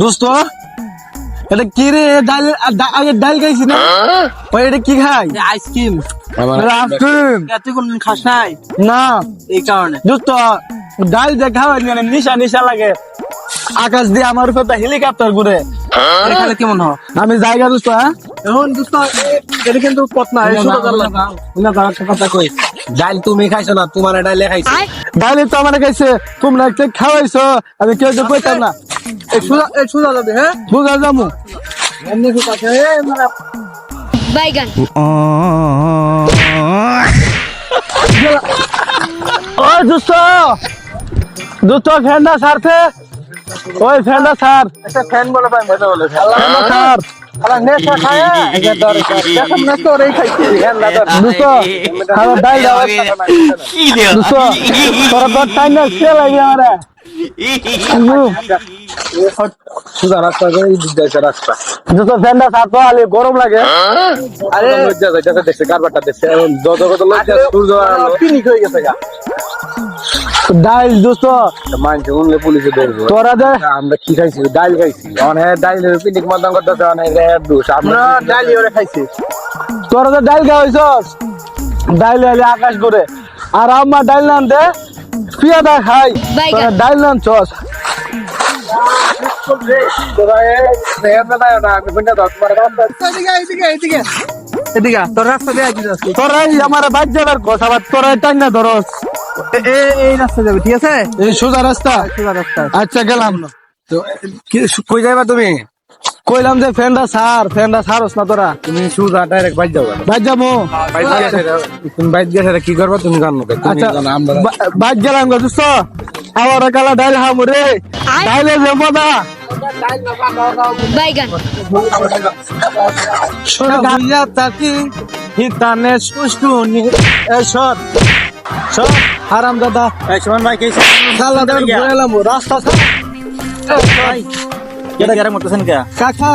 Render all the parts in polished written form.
দোস্ত এটা কি রে? ডাল আগে ডাল খাইছি না, ওই এটা কি খাই? আইসক্রিম। আইসক্রিম তুই কোনদিন খাস নাই? না এই কারণে দোস্ত ডাল যে খাওয়াই মানে নিশা নিশা লাগে। আকাশ দিয়ে আমার উপর হেলিকপ্টার ঘুরে, এখানে কেমন হয়? আমি জায়গা দোস্ত। হ্যাঁ এখন দোস্ত এটা কিন্তু পথ না, কথা কই। ডাল তুমি খাইছো না, তোমার ডাইলে খাইছো। ডাইলে তো আমার খাইছে, তোমরা একটা খাওয়াইছো, আমি কেউ তো কইতাম না। এই সুজা যাবে। হ্যাঁ বুঝা যাবো এমনি কি কথা মানে বাইগান ওই দোস্ত দোস্ত ফ্যানটা ছাড়ছে, ওই ফ্যানটা ছাড়। একটা ফ্যান বলে পাই মজা বলে ফ্যানটা ছাড় আলা নেশা খায় এটা দরকার এখন না তো ওই খাইছি দোস্ত খাবার ডাল দাও দোস্ত, তোরা তো টাইম না খেয়ে লাগে আমারে। সুজা রাস্তা করে দিতে রাস্তা দোস্ত ফ্যানটা ছাড় তো, আলে গরম লাগে। আরে লজ্জা যাইতাছে দেখছে কারবারটা দেখছে এখন যত লজ্জা সূর্য আলো পিনিক হয়ে গেছে গা ডাল দোস্ত মানছে উনলে পুলিশে ধরবো। তোরা দে আমরা কি খাইছি? ডাল খাইছি। অনেক ডাইলের পিনিক মতন করতেছে, অনেক দোষ। আমরা ডালি ওরে খাইছি। তোরা তো ডাল খাওয়াইছস, ডাইলে আলে আকাশ করে। আর আমার ডাল নান দে পিয়াদা খাই, তোরা ডাল নান চস। এদিকে তোর রাস্তা দিয়ে আইতে যাচ্ছি। তোরাই আমার বাইক যাবার কথা, আবার তোরাই টাইনা ধরস। এই রাস্তা যাবে, ঠিক আছে? এই সোজা রাস্তা। সোজা রাস্তা। আচ্ছা গেলাম। তো কই যাইবা তুমি? কইলাম যে ফ্যানটা ছাড়স না তোরা। তুমি সোজা ডাইরেক্ট বাইক যাবা। বাইক যাবো। তুমি বাইক গেছে কি করবা? তুমি জানো না। আচ্ছা বাইক গেলাম গো দোস্ত, আমার কালা ডাইল হামু রে, ডাইলে যাবো না। বাইগান সোজা তাকি হিতানে সুষ্টুনি এসর সব হারাম দাদা। এই সুমন ভাই কইছে কালা ডাইল ঘুরাইলাম রাস্তা ছাড়। কেডা গেরে মতছেন কে? কাকা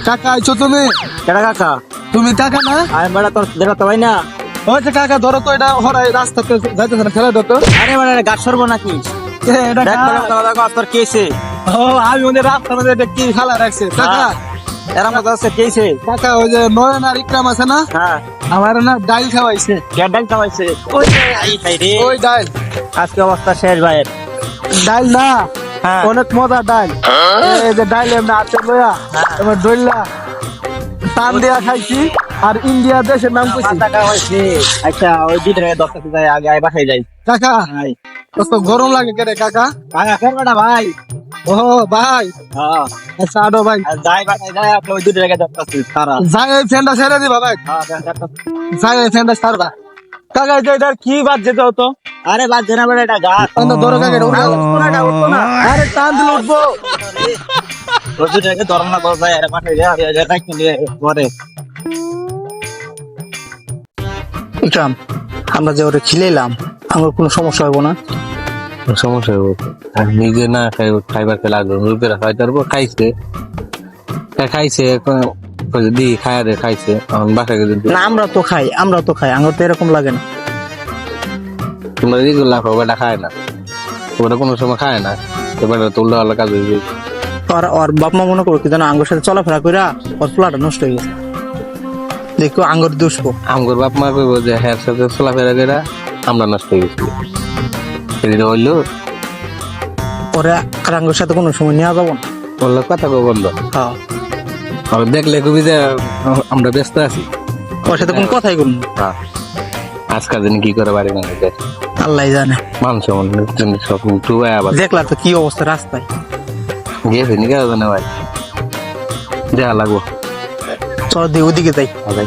কাকা আইছো তুমি? কেডা কাকা? তুমি কাকা না? আরে বড় তোর দেখা তো ভাই না। ওই যে কাকা ধরো তো, এটা হরাই রাস্তাতে যাইতেছে না, ফেলে দাও তো। আরে বড় গাছ সরব নাকি? এটা দেখ বড় দাদা তোর কেছে। ও আমি ওদের রাস্তার মধ্যে এটা কি খালা রাখছে কাকা। এরা মত আছে কেছে। কাকা ওই যে নয়ন আর ইকরাম আছে না, হ্যাঁ আমার না ডাইল খাওয়াইছে। কেডাই খাওয়াইছে? ওই আই খাই রে। ওই ডাইল আজকে অবস্থা শেষ ভাইয়ের। ডাইল না, হ্যাঁ অনেক মজা ডাইল। এই যে ডাইল এমনি হাতে লইয়া এবার ডইলা টান দিয়া খাইছি। আর ইন্ডিয়া দেশের নাম কইছি। টাকা হইছে। আচ্ছা ওই দিকে 10 টাকা যাই আগে আই বাসায় যাই। কাকা হাই কত গরম লাগে কে রে কাকা? কাকা কেনটা ভাই? ও ভাই হ্যাঁ আচ্ছা আডো ভাই আর যাই বাসায় যাই আপনি ওই দিকে 10 টাকা তারা। যাই এই ফ্যানটা ছেড়ে দিবা ভাই, হ্যাঁ যাই এই ফ্যানটা ছাড়বা। কাকা এটা কি বাদ যেতে হতো? আরে বাদ জানা বড় এটা গাছ। অন্য ধরো কাকা এটা উঠো। উঠবো না। আরে টান দিলে উঠবো। রোজ থেকে ধরম না করে যায় আরে বাসায় যাই রাখ নিয়ে পরে। ইকরাম, আমরা যে ওরে খিলাইলাম, আমার কোনো সমস্যা হইব না? সমস্যা হবে আর নিজে না খাইবার খেলে আগ্রহ রূপের খাইতে পারবো। খাইছে দি খায় রে খাইছে বাসায় না, আমরা তো খাই, আমার তো এরকম লাগে না। তোমরা যেগুলো লাফাও বেটা খায় না, ওটা কোনো সময় খায় না, এবার তুললে হলো কাজ হইবে। ওর বাপ মা মনে করো কি জানো, আঙ্গুর সাথে চলাফেরা কইরা ওর পোলাটা নষ্ট হয়ে গেছে। দেখো আঙ্গুর দুষবো, আমগর বাপ মা কইব যে হ্যার সাথে চলাফেরা করে আমরা নষ্ট হয়ে গেছি। এটা হইলো ওরে আর আঙ্গুর সাথে কোনো সময় নেওয়া যাবো না। বললো কথা কো বন্ধ। হ্যাঁ, আর দেখলে কবি যে আমরা ব্যস্ত আছি, ওর সাথে কোনো কথাই করবো না। হ্যাঁ আজকাল দিন কি করে বাড়ি মানুষ আল্লাহ জানে। মানুষ সব টুবাই আবার দেখলা তো কি অবস্থা রাস্তায়। গেছে নিকে না ভাই, দেখা লাগবো। চল দিয়ে ওদিকে যাই। ভাই